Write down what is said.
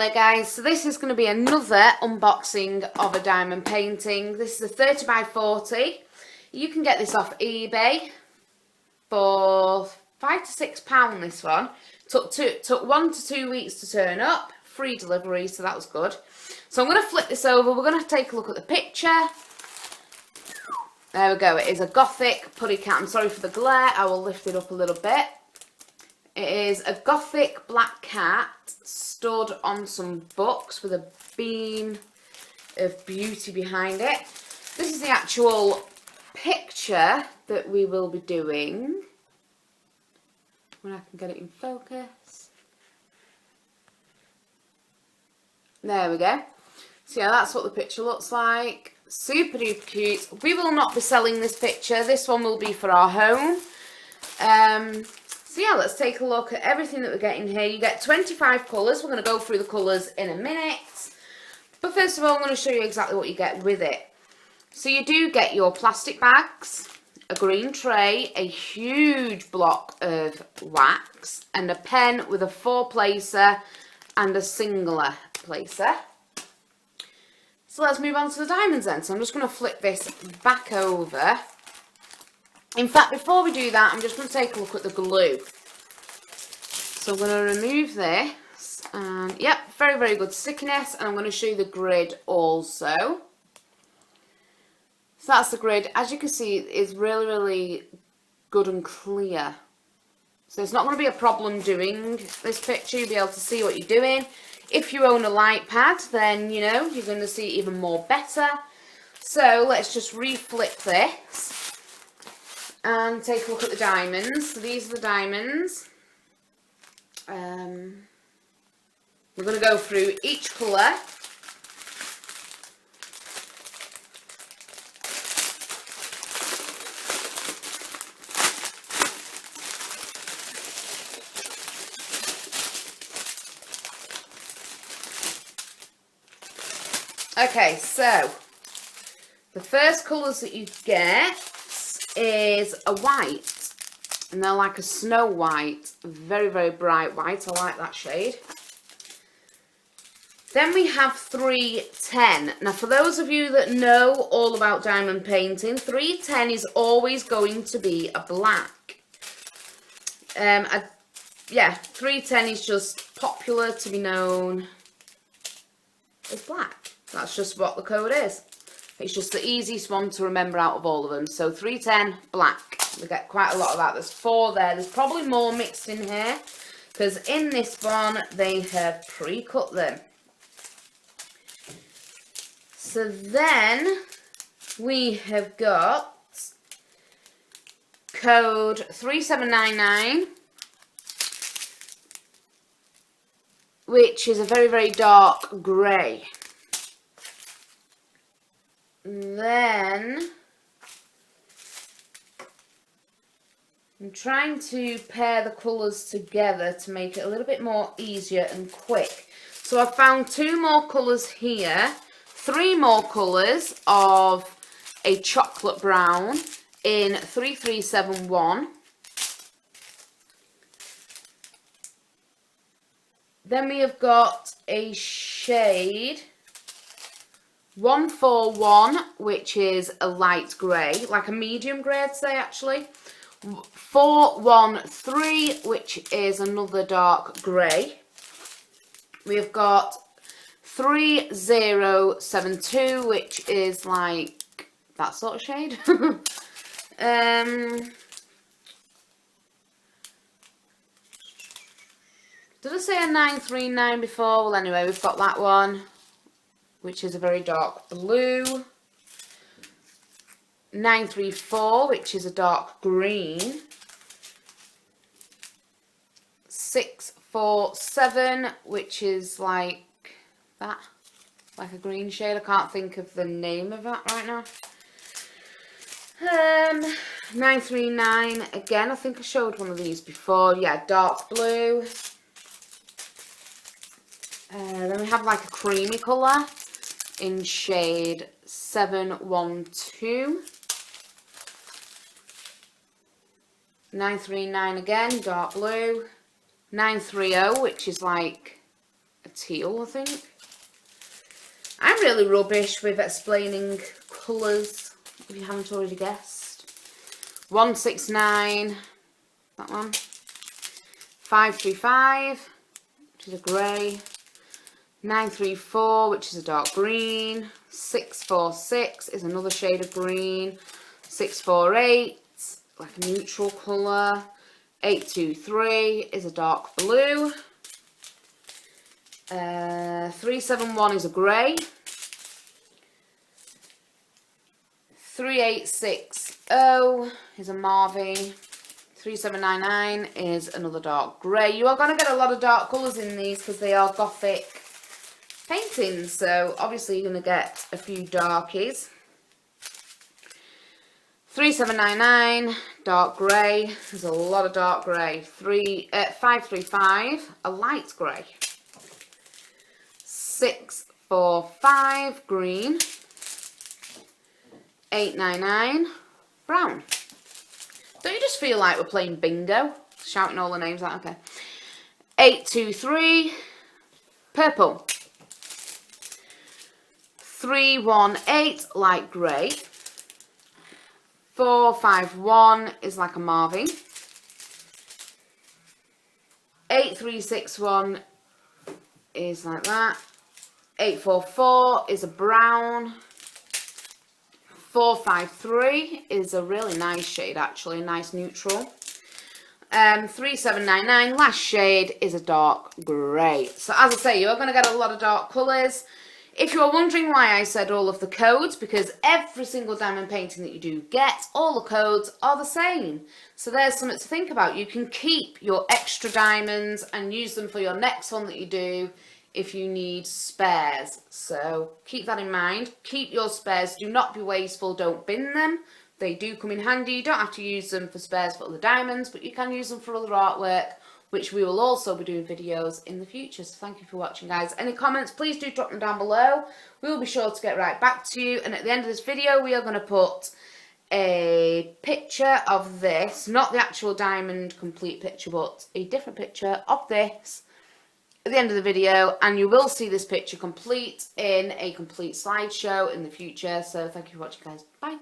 there guys, so this is going to be another unboxing of a diamond painting. This is a 30 by 40. You can get this off eBay for £5 to £6 this one. Took 1 to 2 weeks to turn up, free delivery, so that was good. So I'm going to flip this over, we're going to take a look at the picture. There we go, it is a Gothic putty cat. I'm sorry for the glare, I will lift it up a little bit. It is a Gothic black cat stood on some books with a beam of beauty behind it. This is the actual picture that we will be doing. When I can get it in focus. There we go. So yeah, that's what the picture looks like. Super duper cute. We will not be selling this picture. This one will be for our home. So yeah, let's take a look at everything that we're getting here. You get 25 colours. We're going to go through the colours in a minute. But first of all, I'm going to show you exactly what you get with it. So you do get your plastic bags, a green tray, a huge block of wax, and a pen with a 4-placer and a singular placer. So let's move on to the diamonds then. So I'm just going to flip this back over. In fact, before we do that, I'm just going to take a look at the glue. So I'm going to remove this. And yep, very, very good stickiness. And I'm going to show you the grid also. So that's the grid. As you can see, it's really, really good and clear. So it's not going to be a problem doing this picture. You'll be able to see what you're doing. If you own a light pad, then, you know, you're going to see it even more better. So let's just reflip this. And take a look at the diamonds. So these are the diamonds. We're going to go through each colour. Okay, so the first colours that you get is a white, and they're like a snow white, very, very bright white. I like that shade. Then we have 310. Now, for those of you that know all about diamond painting, 310 is always going to be a black. Yeah, 310 is just popular to be known as black. That's just what the code is. It's just the easiest one to remember out of all of them. So 310, black. We get quite a lot of that. There's 4 there. There's probably more mixed in here, because in this one, they have pre-cut them. So then, we have got code 3799, which is a very, very dark grey. Then I'm trying to pair the colours together to make it a little bit more easier and quick. So I've found 2 more colours here, 3 more colours of a chocolate brown in 3371. Then we have got a shade 141, which is a light grey, like a medium grey I'd say actually. 413, which is another dark grey. We have got 3072, which is like that sort of shade. Did I say a 939 before? Well, anyway, we've got that one, which is a very dark blue. 934, which is a dark green. 647, which is like that, like a green shade. I can't think of the name of that right now. 939, again, I think I showed one of these before. Yeah, dark blue. Then we have like a creamy colour in shade 712. 939 again, dark blue. 930, which is like a teal, I think. I'm really rubbish with explaining colours, if you haven't already guessed. 169, that one. 535, which is a grey. 934, which is a dark green. 646 is another shade of green. 648, like a neutral colour. 823 is a dark blue. 371 is a grey. 3860 is a mauve. 3799 is another dark grey. You are going to get a lot of dark colours in these because they are Gothic paintings. So obviously you're going to get a few darkies. 3799, dark grey. There's a lot of dark grey. 535, a light grey. 645, green. 899, brown. Don't you just feel like we're playing bingo? Shouting all the names out, okay. 823, purple. 318, light grey. 451 is like a mauve. 8361 is like that. 844 is a brown. 453 is a really nice shade, actually, a nice neutral. 3799, last shade, is a dark grey. So as I say, you're going to get a lot of dark colours. If you're wondering why I said all of the codes, because every single diamond painting that you do get, all the codes are the same. So there's something to think about. You can keep your extra diamonds and use them for your next one that you do if you need spares. So keep that in mind. Keep your spares. Do not be wasteful. Don't bin them. They do come in handy. You don't have to use them for spares for other diamonds, but you can use them for other artwork, which we will also be doing videos in the future. So thank you for watching, guys. Any comments, please do drop them down below. We will be sure to get right back to you. And at the end of this video, we are going to put a picture of this, not the actual diamond complete picture, but a different picture of this at the end of the video, and you will see this picture complete in a complete slideshow in the future. So thank you for watching, guys. Bye.